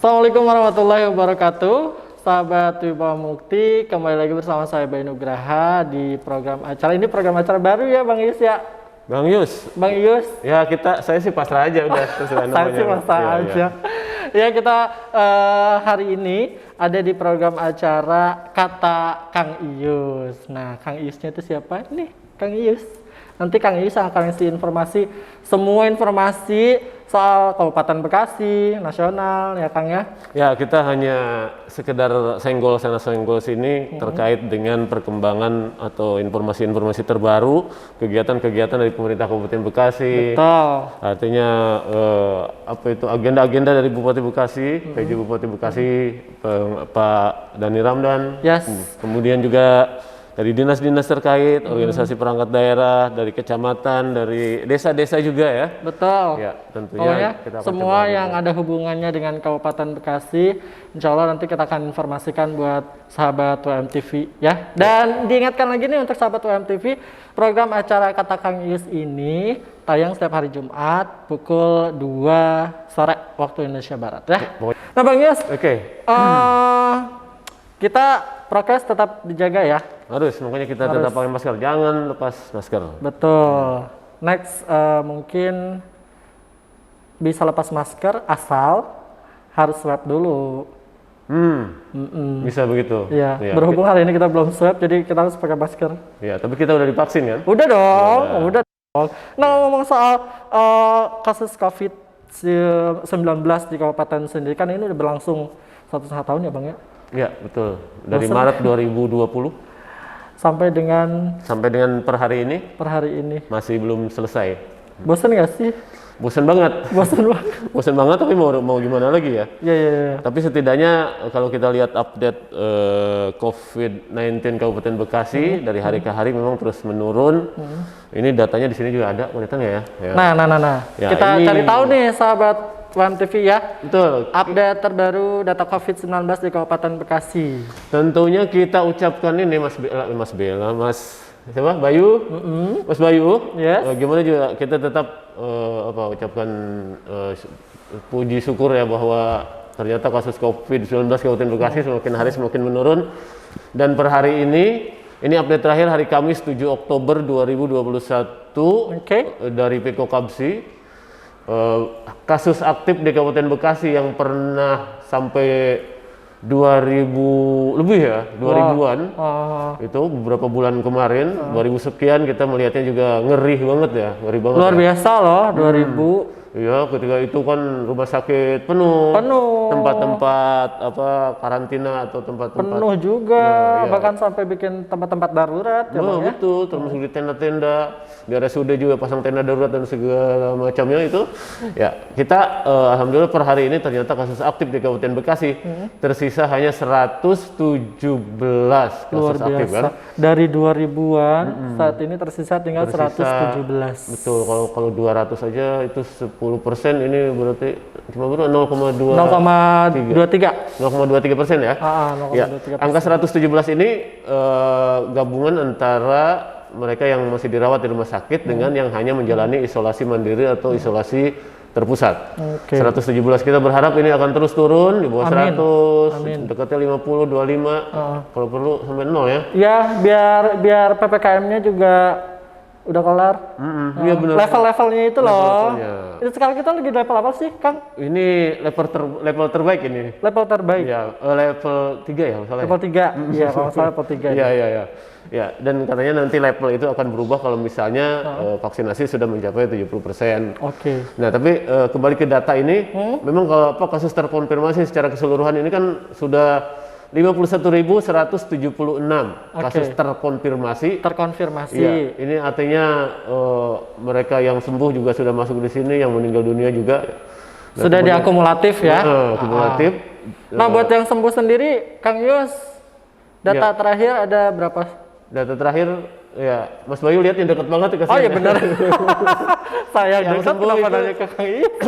Assalamualaikum warahmatullahi wabarakatuh. Sahabat Wibawa Mukti, kembali lagi bersama saya Bayu Nugraha di program acara ini, program acara baru ya Bang Yus ya. Bang Yus. Bang Yus. Ya saya sih pasrah aja udah terserah namanya. Saya sih pasrah aja. Ya kita hari ini ada di program acara Kata Kang Ius. Nah, Kang Iusnya itu siapa nih? Kang Ius. Nanti Kang Ius akan ngasih informasi, semua informasi soal Kabupaten Bekasi, nasional ya Kang ya. Ya kita hanya sekedar senggol sana senggol sini terkait dengan perkembangan atau informasi-informasi terbaru, kegiatan-kegiatan dari pemerintah Kabupaten Bekasi. Betul. Artinya agenda-agenda dari Bupati Bekasi, PJ Bupati Bekasi, Pak Dhani Ramdan. Yes. Kemudian juga dari dinas-dinas terkait, organisasi perangkat daerah, dari kecamatan, dari desa-desa juga ya. Betul. Ya, tentunya Pokoknya kita akan semua coba yang ada hubungannya dengan Kabupaten Bekasi, insya Allah nanti kita akan informasikan buat sahabat WMTV ya. Dan diingatkan lagi nih untuk sahabat WMTV, program acara Kata Kang Ius ini tayang setiap hari Jumat pukul 2 sore waktu Indonesia Barat ya. Nah Bang Ius, kita prokes tetap dijaga ya. Harus, makanya kita tetap pakai masker, jangan lepas masker. Betul. Next, mungkin bisa lepas masker asal harus swab dulu. Bisa begitu. Iya. Ya, Berhubung hari ini kita belum swab, jadi kita harus pakai masker. ya, tapi kita udah divaksin kan? Udah dong, udah dong. Nah ngomong soal kasus COVID-19 di Kabupaten sendiri, kan ini udah berlangsung 1,5 tahun ya Bang ya? Iya, betul. Dari Maret 2020 sampai dengan per hari ini masih belum selesai. bosen nggak sih? Bosan banget. Bosen banget. Bosan banget, tapi mau gimana lagi ya? Iya. Tapi setidaknya kalau kita lihat update COVID-19 Kabupaten Bekasi dari hari ke hari memang terus menurun. Ini datanya di sini juga ada, mau datang ya? Nah. Ya, Kita ini cari tahu nih sahabat WMTV ya. Betul. Update terbaru data COVID-19 di Kabupaten Bekasi. Tentunya kita ucapkan ini Mas siapa? Bayu, Mas Bayu. Yes. Gimana juga kita tetap ucapkan puji syukur ya bahwa ternyata kasus COVID-19 Kabupaten Bekasi semakin hari semakin menurun. Dan per hari ini update terakhir hari Kamis 7 Oktober 2021 dari Peko Kabsi. Kasus aktif di Kabupaten Bekasi yang pernah sampai 2000 lebih ya, 2000-an itu beberapa bulan kemarin, 2000 sekian kita melihatnya juga ngeri banget ya, ngeri banget. Luar biasa loh, 2000. Iya, ketika itu kan rumah sakit penuh. Tempat-tempat karantina atau tempat-tempat penuh juga, bahkan sampai bikin tempat-tempat darurat ya Bang ya. Betul, termasuk di tenda-tenda, di RSUD juga pasang tenda darurat dan segala macamnya itu. Ya, kita alhamdulillah per hari ini ternyata kasus aktif di Kabupaten Bekasi tersisa hanya 117 kasus Luar biasa. aktif kan. Dari 2000-an saat ini tersisa tinggal 117. Betul, kalau 200 saja itu 10%, ini berarti cuma berapa? 0,23% ya. Ya, angka 117 ini gabungan antara mereka yang masih dirawat di rumah sakit dengan yang hanya menjalani isolasi mandiri atau isolasi terpusat. 117 kita berharap ini akan terus turun di bawah 100, dekatnya 50, 25, kalau perlu sampai 0 ya. Ya, biar PPKM-nya juga udah kelar. Iya benar. Level-levelnya itu loh. Itu sekarang kita lagi level apa sih, Kang? Ini level terbaik ini. Level terbaik. Ya, level 3 ya masalahnya. Level 3. Iya, kalau salah level 3. Iya. Ya, dan katanya nanti level itu akan berubah kalau misalnya vaksinasi sudah mencapai 70%. Nah, tapi kembali ke data ini, memang kalau kasus terkonfirmasi secara keseluruhan ini kan sudah 51.176 kasus terkonfirmasi. Iya, ini artinya mereka yang sembuh juga sudah masuk di sini, yang meninggal dunia juga sudah diakumulatif ya. Kumulatif. Nah, buat yang sembuh sendiri, Kang Yus, data terakhir ada berapa? Data terakhir ya, Mas Bayu lihat yang dekat banget ke sini. Oh iya benar. Saya yang dekat sembuh kenapa itu, nanya ke Kang Yus?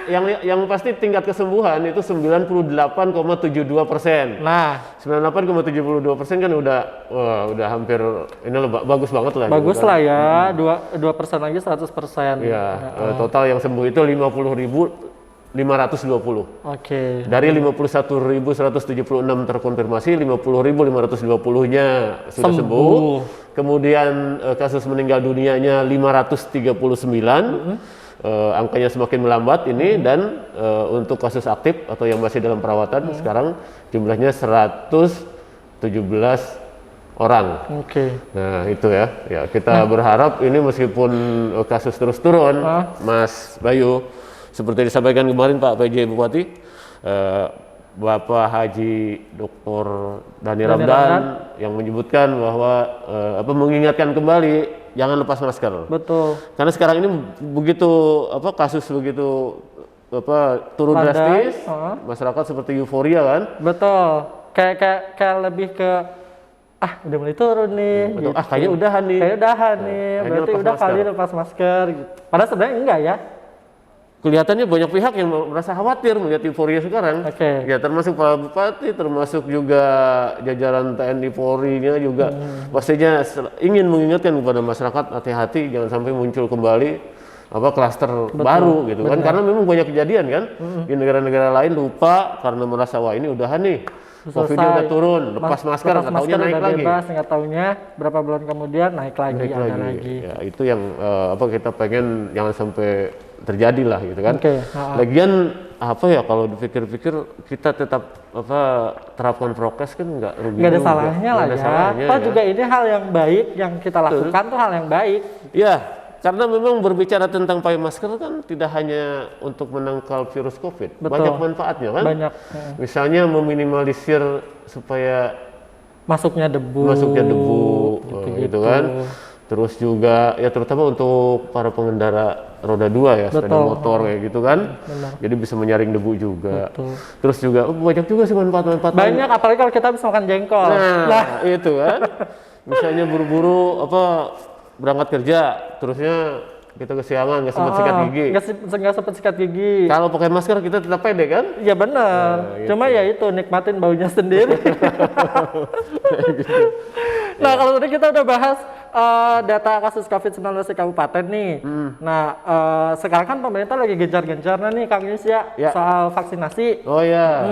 yang pasti tingkat kesembuhan itu 98,72%. Nah, 98,72% kan udah hampir ini bagus banget lah. Bagus gitu lah kan. ya, 2% lagi 100%. Iya, total yang sembuh itu 50.600 Oke. Dari 51.176 terkonfirmasi, 50.520-nya sudah sembuh. Kemudian kasus meninggal dunianya 539. Angkanya semakin melambat ini dan untuk kasus aktif atau yang masih dalam perawatan sekarang jumlahnya 117 orang. Oke. Nah itu ya, kita berharap ini meskipun kasus terus turun, Mas Bayu, seperti disampaikan kemarin Pak PJ Bupati, Bapak Haji Dr. Dhani Ramdan yang menyebutkan bahwa mengingatkan kembali jangan lepas masker. Betul. Karena sekarang ini begitu kasus begitu turun drastis, masyarakat seperti euforia kan? Betul. Kayak lebih ke udah mulai turun nih. Betul. Gitu. Kayaknya udahan nih. Berarti udah kali lepas masker. Gitu. Padahal sebenarnya enggak ya. Kelihatannya banyak pihak yang merasa khawatir melihat euforia sekarang. Ya termasuk Pak Bupati, termasuk juga jajaran TNI Polri-nya juga pastinya ingin mengingatkan kepada masyarakat hati-hati jangan sampai muncul kembali klaster baru gitu kan, karena memang banyak kejadian kan di negara-negara lain lupa karena merasa wah ini udahan nih. Covid-nya udah turun, lepas masker, nggak taunya naik lagi. Nggak taunya berapa bulan kemudian naik lagi. Ya itu yang kita pengen jangan sampai terjadi lah gitu kan. Lagian kalau dipikir-pikir kita tetap terapkan prokes kan nggak rugi. Nggak ada salahnya lah ya. Juga ini hal yang baik yang kita lakukan tuh hal yang baik. Ya. Karena memang berbicara tentang pakai masker kan tidak hanya untuk menangkal virus COVID, banyak manfaatnya kan. Banyak. Misalnya meminimalisir supaya masuknya debu gitu kan. Terus juga ya terutama untuk para pengendara roda 2 ya, sepeda motor kayak gitu kan. Jadi bisa menyaring debu juga. Terus juga banyak juga sih manfaat-manfaat. Banyak, apalagi kalau kita bisa makan jengkol. Nah, itu kan. Misalnya buru-buru berangkat kerja, terusnya kita kesiangan nggak sempat sikat gigi. Nggak sempat sikat gigi. Kalau pakai masker kita tetap pede kan? Ya benar. Cuma ya itu nikmatin baunya sendiri. Nah kalau tadi kita udah bahas data kasus COVID-19 di kabupaten nih. Nah sekarang kan pemerintah lagi gencar-gencarnya nih Kang Yus ya soal vaksinasi. Oh ya.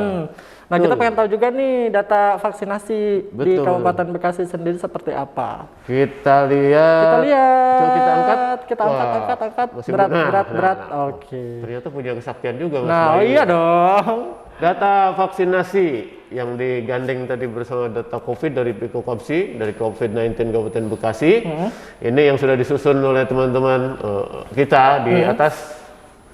Nah kita pengen tahu juga nih data vaksinasi di Kabupaten Bekasi sendiri seperti apa. Kita lihat. Coba kita angkat. Kita angkat. Berat. Oke. Ternyata punya kesaktian juga Mas. Nah iya dong. Data vaksinasi yang digandeng tadi bersama data COVID dari Pikokopsi, dari COVID-19 Kabupaten Bekasi. Ini yang sudah disusun oleh teman-teman kita di atas.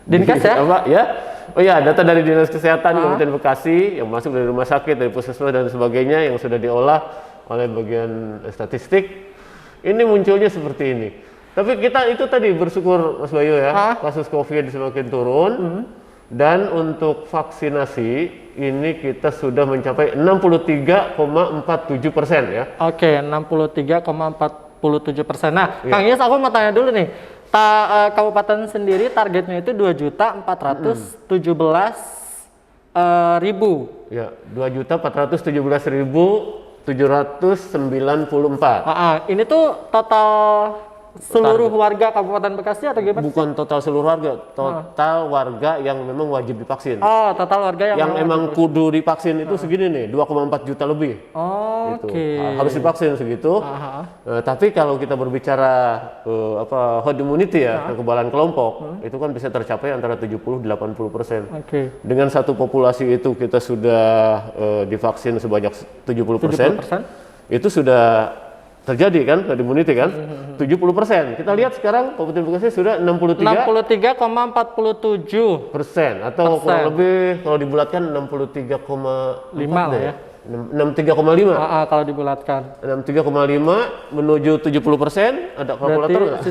Dinkes ya? Ya. Oh ya, data dari Dinas Kesehatan Kabupaten Bekasi yang masuk dari rumah sakit, dari puskesmas dan sebagainya yang sudah diolah oleh bagian statistik. Ini munculnya seperti ini. Tapi kita itu tadi bersyukur Mas Bayu ya, kasus COVID semakin turun. Dan untuk vaksinasi ini kita sudah mencapai 63,47% ya. Oke, 63,47%. Nah, Kang Yus aku mau tanya dulu nih. Kabupaten sendiri targetnya itu 2.417.000. Ya, 2.417.794. Ini tuh total seluruh warga Kabupaten Bekasi atau gimana? Bukan total seluruh warga, total warga yang memang wajib divaksin. Oh, total warga yang emang kudu divaksin itu segini nih, 2,4 juta lebih. Oke. Harus divaksin segitu. Tapi kalau kita berbicara herd immunity ya, kekebalan kelompok, itu kan bisa tercapai antara 70-80%. Dengan satu populasi itu kita sudah divaksin sebanyak 70%. Itu sudah terjadi kan, herd immunity kan, 70%. Kita lihat sekarang Kabupaten Bekasi sudah 63,47% atau kurang lebih kalau dibulatkan 63,5 lah ya. 63,5. Kalau dibulatkan. 63,5 menuju 70%, ada kalkulator nggak?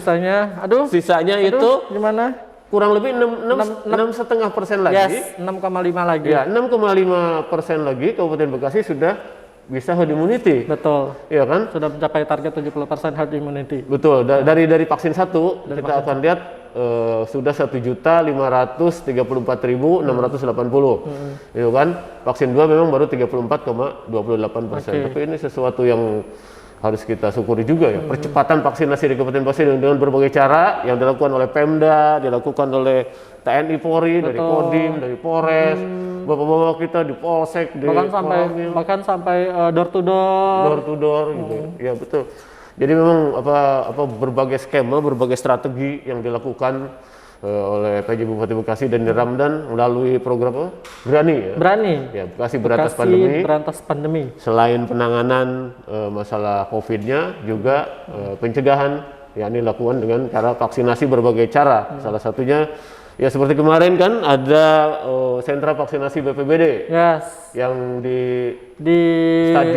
Sisanya itu gimana? Kurang lebih 6,5% lagi. Yes, 6,5 lagi. Ya, 6,5% lagi Kabupaten Bekasi sudah bisa herd immunity. Betul. Iya kan? Sudah mencapai target 70% herd immunity. Betul. Dari vaksin satu kita akan lihat sudah 1.534.680. Itu kan? Vaksin 2 memang baru 34,28%. Tapi ini sesuatu yang harus kita syukuri juga ya. Percepatan vaksinasi di Kabupaten Bekasi dengan berbagai cara yang dilakukan oleh Pemda, dilakukan oleh TNI Polri, dari Kodim, dari Polres, bapak-bapak kita di Polsek, di bahkan sampai door to door. Door to door gitu. Ya betul. Jadi memang apa berbagai skema, berbagai strategi yang dilakukan oleh PJ Bupati Bekasi dan Ramdan melalui program apa? Berani ya. Berani. Ya, Bekasi Berantas Pandemi. Berantas Pandemi. Selain penanganan masalah COVID-nya juga pencegahan yakni dilakukan dengan cara vaksinasi berbagai cara. Salah satunya ya seperti kemarin kan ada sentra vaksinasi BPBD. Yes. Yang di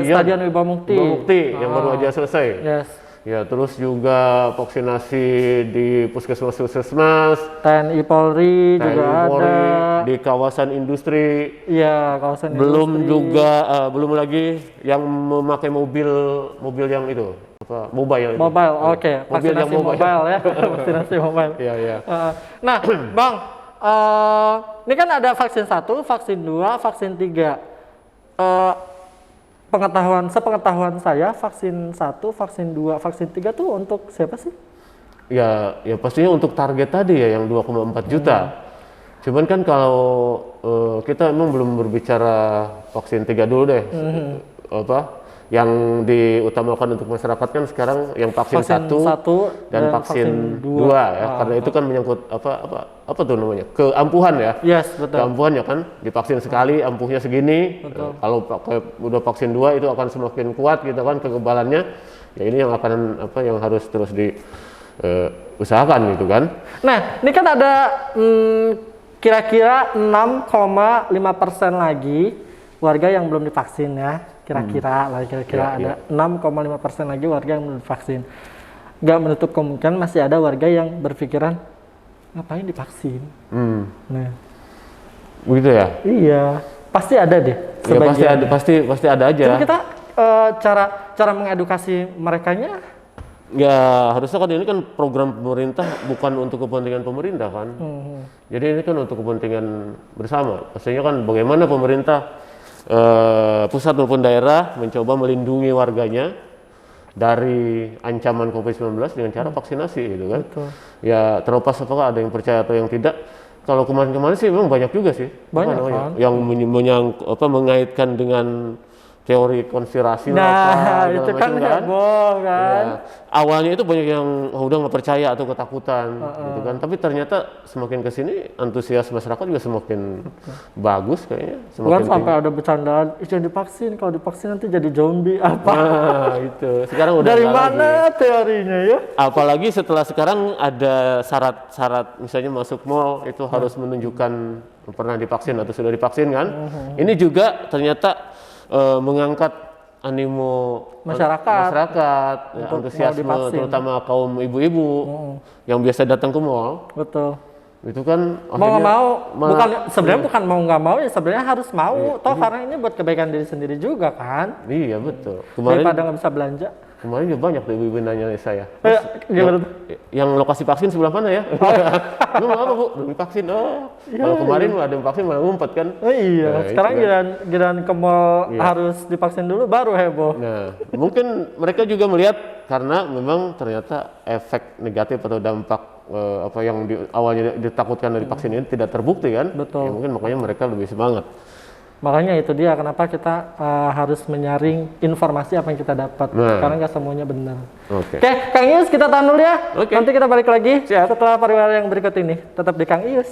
Stadion Wibawa Mukti. Yang baru aja selesai. Yes. Ya, terus juga vaksinasi di puskesmas, TNI Polri juga Polri, ada di kawasan industri. Iya, kawasan belum industri. Juga belum lagi yang memakai mobil yang itu apa mobile. Oke. Mobil yang Vaksinasi mobile ya. Vaksinasi mobile. Iya, iya. Nah, Bang, ini kan ada vaksin 1, vaksin 2, vaksin 3. Sepengetahuan saya, vaksin 1, vaksin 2, vaksin 3 tuh untuk siapa sih? Ya pastinya untuk target tadi ya yang 2,4 juta. Cuman kan kalau kita emang belum berbicara vaksin 3 dulu deh. Yang diutamakan untuk masyarakat kan sekarang yang vaksin 1 dan vaksin 2 ya. Karena itu kan menyangkut apa tuh namanya? Keampuhan ya. Yes, betul. Keampuhan ya kan, divaksin sekali ampuhnya segini. Kalau udah vaksin 2 itu akan semakin kuat gitu kan kekebalannya. Ya ini yang yang harus terus diusahakan gitu kan. Nah, ini kan ada kira-kira 6,5% lagi warga yang belum divaksin ya. Kira-kira ada 6,5% lagi warga yang belum divaksin. Nggak menutup kemungkinan masih ada warga yang berpikiran ngapain divaksin. Nah, begitu ya? Iya, pasti ada deh. Ya, pasti ada aja. Cuma kita cara mengedukasi merekanya. Ya harusnya kan ini kan program pemerintah bukan untuk kepentingan pemerintah kan. Jadi ini kan untuk kepentingan bersama. Pastinya kan bagaimana pemerintah pusat maupun daerah mencoba melindungi warganya dari ancaman COVID-19 dengan cara vaksinasi gitu kan. Betul. Ya terlepas apakah ada yang percaya atau yang tidak. Kalau kemarin-kemarin sih memang banyak juga sih. Banyak kan? Yang mengaitkan dengan teori konspirasi itu kan heboh kan. Ya, awalnya itu banyak yang udah nggak percaya atau ketakutan gitu kan, tapi ternyata semakin kesini antusias masyarakat juga semakin bagus kayaknya. Bukan sampai ada bercandaan, jangan divaksin, kalau divaksin nanti jadi zombie apa. Nah, itu sekarang udah dari mana lagi teorinya ya. Apalagi setelah sekarang ada syarat misalnya masuk mall itu harus menunjukkan pernah divaksin atau sudah divaksin kan. Ini juga ternyata mengangkat animo masyarakat ya, antusiasme terutama kaum ibu-ibu yang biasa datang ke mall. Betul. Itu kan mau nggak mau, sebenarnya bukan mau nggak mau ya, sebenarnya harus mau. Toh karena ini buat kebaikan diri sendiri juga kan. Iya betul. Daripada nggak bisa belanja. Kemarin juga banyak tuh ibu-ibu nanya saya. Yang lokasi vaksin sebelah mana ya? Lu mau apa, Bu? Belum divaksin. Kalau kemarin ada yang vaksin malah ngumpet kan? Iya, sekarang giliran ke mall harus divaksin dulu baru heboh. Nah, mungkin mereka juga melihat karena memang ternyata efek negatif atau dampak yang awalnya ditakutkan dari vaksin ini tidak terbukti kan? Betul. Ya, mungkin makanya mereka lebih semangat. Makanya itu dia kenapa kita harus menyaring informasi apa yang kita dapat. Karena nggak semuanya benar. Oke, Kang Ius kita tahan dulu ya. Nanti kita balik lagi setelah pariwara yang berikut ini. Tetap di Kang Ius.